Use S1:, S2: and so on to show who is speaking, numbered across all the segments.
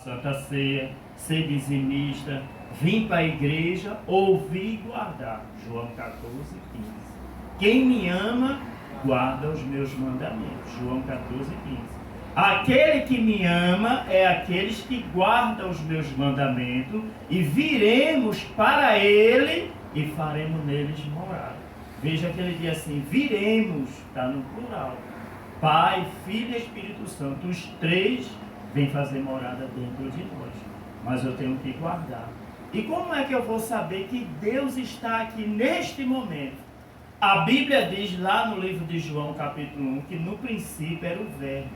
S1: Santa Ceia, ser dizimista, vir para a igreja, ouvir e guardar. João 14, 15. Quem me ama, guarda os meus mandamentos. João 14, 15. Aquele que me ama é aqueles que guardam os meus mandamentos, e viremos para ele e faremos neles morada. Veja que ele diz assim, viremos, está no plural. Pai, Filho e Espírito Santo, os três vêm fazer morada dentro de nós. Mas eu tenho que guardar. E como é que eu vou saber que Deus está aqui neste momento? A Bíblia diz lá no livro de João, capítulo 1, que no princípio era o Verbo,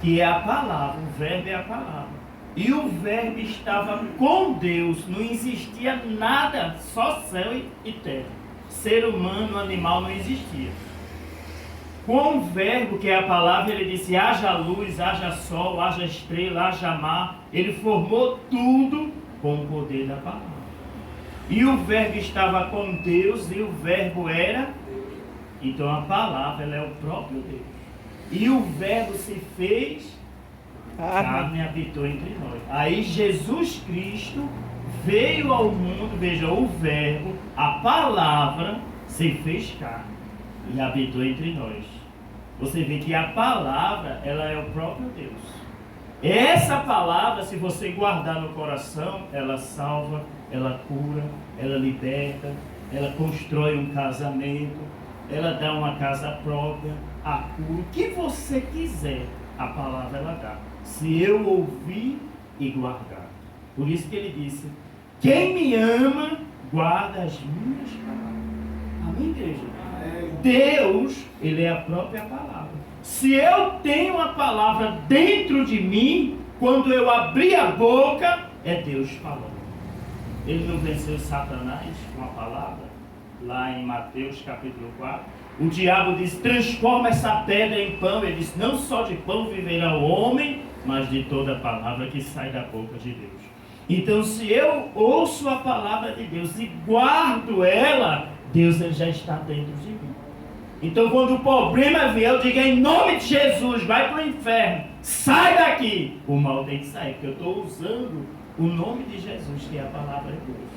S1: que é a palavra, o Verbo é a palavra. E o Verbo estava com Deus, não existia nada, só céu e terra. Ser humano, animal não existia. Com o Verbo, que é a palavra, ele disse, haja luz, haja sol, haja estrela, haja mar. Ele formou tudo com o poder da palavra. E o Verbo estava com Deus, e o Verbo era, então a palavra, ela é o próprio Deus. E o Verbo se fez carne e habitou entre nós. Aí Jesus Cristo veio ao mundo, veja, o Verbo, a palavra, se fez carne e habitou entre nós. Você vê que a palavra, ela é o próprio Deus. Essa palavra, se você guardar no coração, ela salva, ela cura, ela liberta, ela constrói um casamento, ela dá uma casa própria, a cura, o que você quiser, a palavra ela dá. Se eu ouvir e guardar. Por isso que ele disse, quem me ama, guarda as minhas palavras. Amém, igreja? Deus, ele é a própria palavra. Se eu tenho a palavra dentro de mim, quando eu abrir a boca, é Deus falando. Ele não venceu Satanás com a palavra? Lá em Mateus capítulo 4. O diabo disse, transforma essa pedra em pão. Ele disse, não só de pão viverá o homem, mas de toda a palavra que sai da boca de Deus. Então, se eu ouço a palavra de Deus e guardo ela, Deus ele já está dentro de mim. Então, quando o problema vier, eu digo, em nome de Jesus, vai para o inferno, sai daqui. O mal tem que sair, porque eu estou usando o nome de Jesus, que é a palavra de Deus.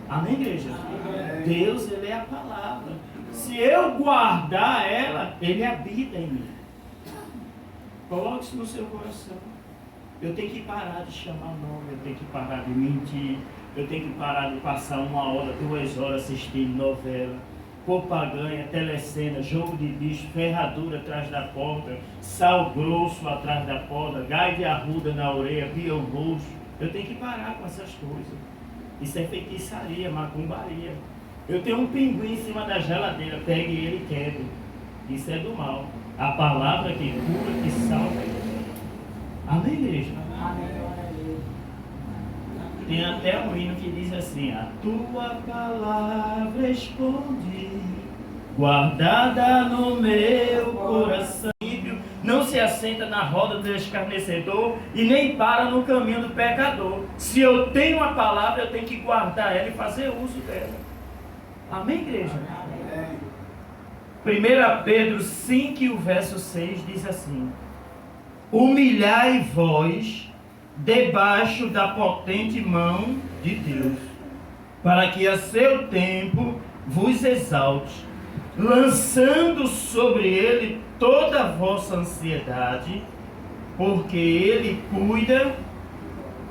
S1: Amém, igreja? Amém. Deus, ele é a palavra. Se eu guardar ela, ele habita em mim. Coloque isso no seu coração. Eu tenho que parar de chamar nome, eu tenho que parar de mentir, eu tenho que parar de passar 1 hora, 2 horas assistindo novela, propaganda, telecena, jogo de bicho, ferradura atrás da porta, sal grosso atrás da porta, gai de arruda na orelha, pião roxo. Eu tenho que parar com essas coisas. Isso é feitiçaria, macumbaria. Eu tenho um pinguim em cima da geladeira, pegue ele e quebre. Isso é do mal. A palavra que cura, que salva. Amém, igreja? Amém. Tem até um hino que diz assim, a tua palavra escondi, guardada no meu coração. Não se assenta na roda do escarnecedor e nem para no caminho do pecador. Se eu tenho a palavra, eu tenho que guardar ela e fazer uso dela. Amém, igreja? Amém. 1 Pedro 5, o verso 6 diz assim, humilhai vós debaixo da potente mão de Deus, para que a seu tempo vos exalte, lançando sobre ele toda a vossa ansiedade, porque ele cuida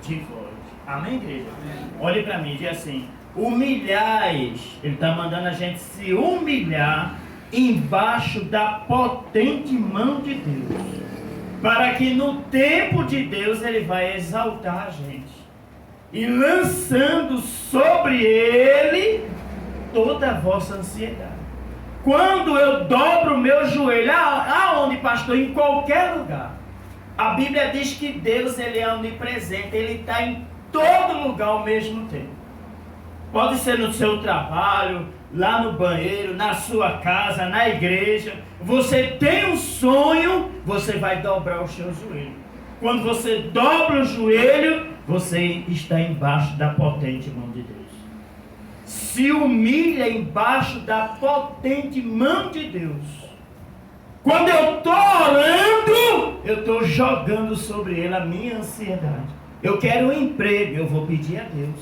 S1: de vós. Amém, igreja? Amém. Olhe para mim, diz assim, humilhais, ele está mandando a gente se humilhar embaixo da potente mão de Deus, para que no tempo de Deus ele vai exaltar a gente, e lançando sobre ele toda a vossa ansiedade. Quando eu dobro o meu joelho, aonde, pastor? Em qualquer lugar. A Bíblia diz que Deus ele é onipresente, ele está em todo lugar ao mesmo tempo. Pode ser no seu trabalho, lá no banheiro, na sua casa, na igreja. Você tem um sonho, você vai dobrar o seu joelho. Quando você dobra o joelho, você está embaixo da potente mão de Deus. Se humilha embaixo da potente mão de Deus. Quando eu estou orando, eu estou jogando sobre ele a minha ansiedade. Eu quero um emprego, eu vou pedir a Deus.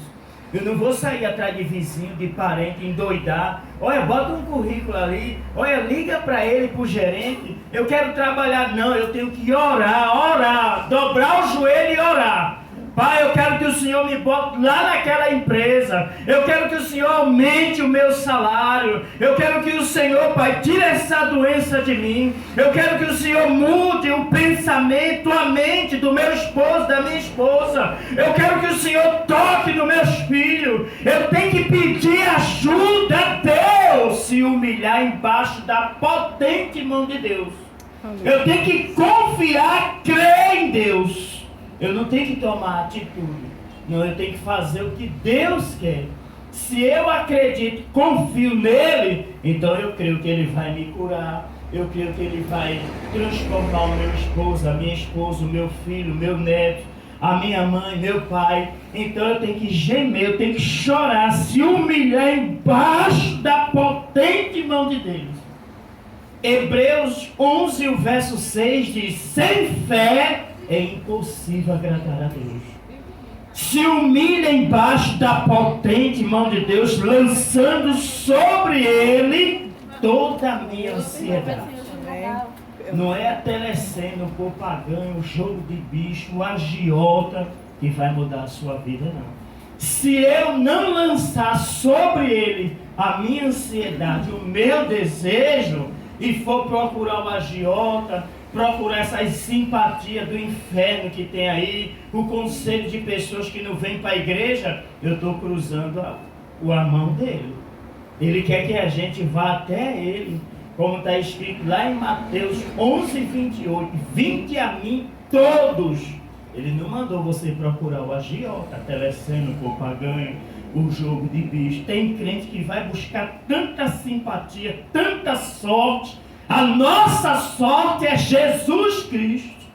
S1: Eu não vou sair atrás de vizinho, de parente, endoidar. Olha, bota um currículo ali. Olha, liga para ele, para o gerente. Eu quero trabalhar. Não, eu tenho que orar. Dobrar o joelho e orar. Pai, eu quero que o Senhor me bote lá naquela empresa. Eu quero que o Senhor aumente o meu salário. Eu quero que o Senhor, Pai, tire essa doença de mim. Eu quero que o Senhor mude o pensamento, a mente do meu esposo, da minha esposa. Eu quero que o Senhor toque nos meus filhos. Eu tenho que pedir ajuda a Deus, se humilhar embaixo da potente mão de Deus. Eu tenho que confiar, crer em Deus. Eu não tenho que tomar atitude. Não, eu tenho que fazer o que Deus quer. Se eu acredito, confio nele, então eu creio que ele vai me curar. Eu creio que ele vai transformar o meu esposo, a minha esposa, o meu filho, o meu neto, a minha mãe, meu pai. Então eu tenho que gemer, eu tenho que chorar, se humilhar embaixo da potente mão de Deus. Hebreus 11, o verso 6 diz: sem fé é impossível agradar a Deus. Se humilha embaixo da potente mão de Deus, lançando sobre ele toda a minha ansiedade. Não é a telecena, o propaganda, o jogo de bicho, o agiota que vai mudar a sua vida, não. Se eu não lançar sobre ele a minha ansiedade, o meu desejo, e for procurar o agiota, procurar essas simpatias do inferno que tem aí, o conselho de pessoas que não vêm para a igreja, eu estou cruzando a mão dele. Ele quer que a gente vá até ele, como está escrito lá em Mateus 11, 28, vinde a mim todos. Ele não mandou você procurar o agiota, a telecena, o propaganda, o jogo de bicho. Tem crente que vai buscar tanta simpatia, tanta sorte. A nossa sorte é Jesus Cristo.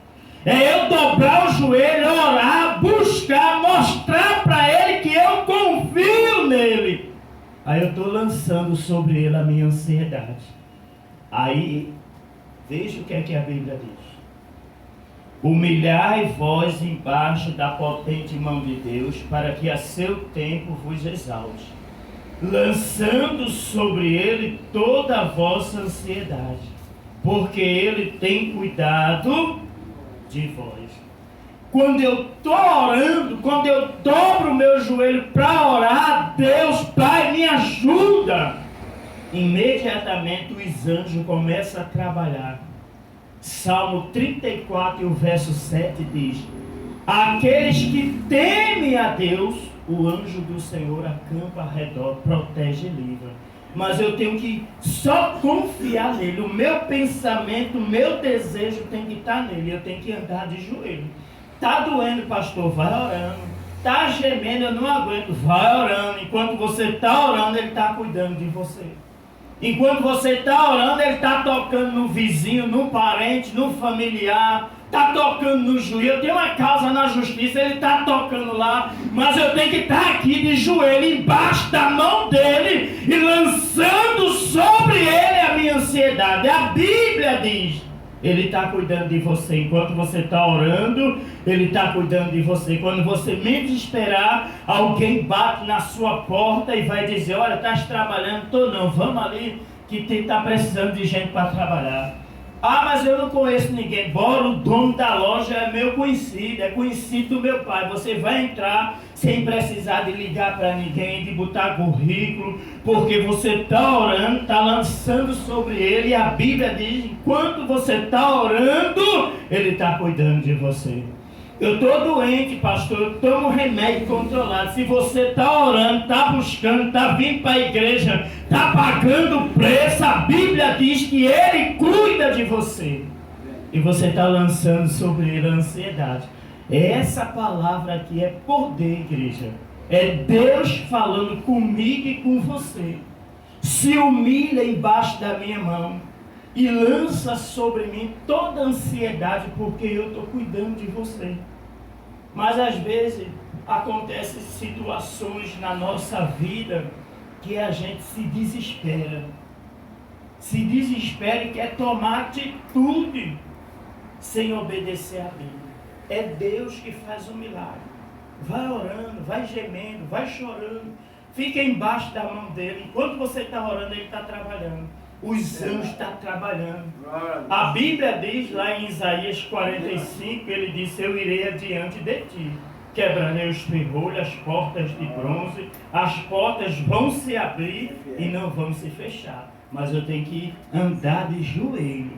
S1: É eu dobrar o joelho, orar, buscar, mostrar para ele que eu confio nele. Aí eu estou lançando sobre ele a minha ansiedade. Aí, veja o que é que a Bíblia diz. Humilhai vós embaixo da potente mão de Deus, para que a seu tempo vos exalte, lançando sobre ele toda a vossa ansiedade, porque ele tem cuidado de vós. Quando eu estou orando, quando eu dobro o meu joelho para orar, Deus, Pai, me ajuda. Imediatamente os anjos começam a trabalhar. Salmo 34 e o verso 7 diz: aqueles que temem a Deus, o anjo do Senhor acampa ao redor, protege e livra. Mas eu tenho que só confiar nele. O meu pensamento, o meu desejo tem que estar nele. Eu tenho que andar de joelho. Está doendo, pastor? Vai orando. Está gemendo, eu não aguento. Vai orando. Enquanto você está orando, ele está cuidando de você. Enquanto você está orando, ele está tocando no vizinho, no parente, no familiar, está tocando no juiz. Eu tenho uma causa na justiça, ele está tocando lá, mas eu tenho que estar aqui de joelho, embaixo da mão dele, e lançando sobre ele a minha ansiedade. A Bíblia diz: ele está cuidando de você. Enquanto você está orando, ele está cuidando de você. Quando você menos esperar, alguém bate na sua porta e vai dizer: olha, estás trabalhando? Estou não, vamos ali que está precisando de gente para trabalhar. Ah, mas eu não conheço ninguém. Bora, o dono da loja é meu conhecido, é conhecido do meu pai. Você vai entrar sem precisar de ligar para ninguém, de botar currículo, porque você está orando, está lançando sobre ele, e a Bíblia diz: enquanto você está orando, ele está cuidando de você. Eu estou doente, pastor, eu tomo remédio controlado. Se você está orando, está buscando, está vindo para a igreja, está pagando o preço, a Bíblia diz que ele cuida de você. E você está lançando sobre ele a ansiedade. Essa palavra aqui é poder, igreja. É Deus falando comigo e com você. Se humilha embaixo da minha mão e lança sobre mim toda a ansiedade, porque eu estou cuidando de você. Mas às vezes acontecem situações na nossa vida que a gente se desespera. se desespera e quer tomar atitude sem obedecer à Bíblia. É Deus que faz o milagre. Vai orando, vai gemendo, vai chorando. Fica embaixo da mão dele. Enquanto você está orando, ele está trabalhando. Os anjos estão trabalhando. A Bíblia diz lá em Isaías 45, ele disse: eu irei adiante de ti. Quebrarei os ferrolhos, as portas de bronze. As portas vão se abrir e não vão se fechar. Mas eu tenho que andar de joelho.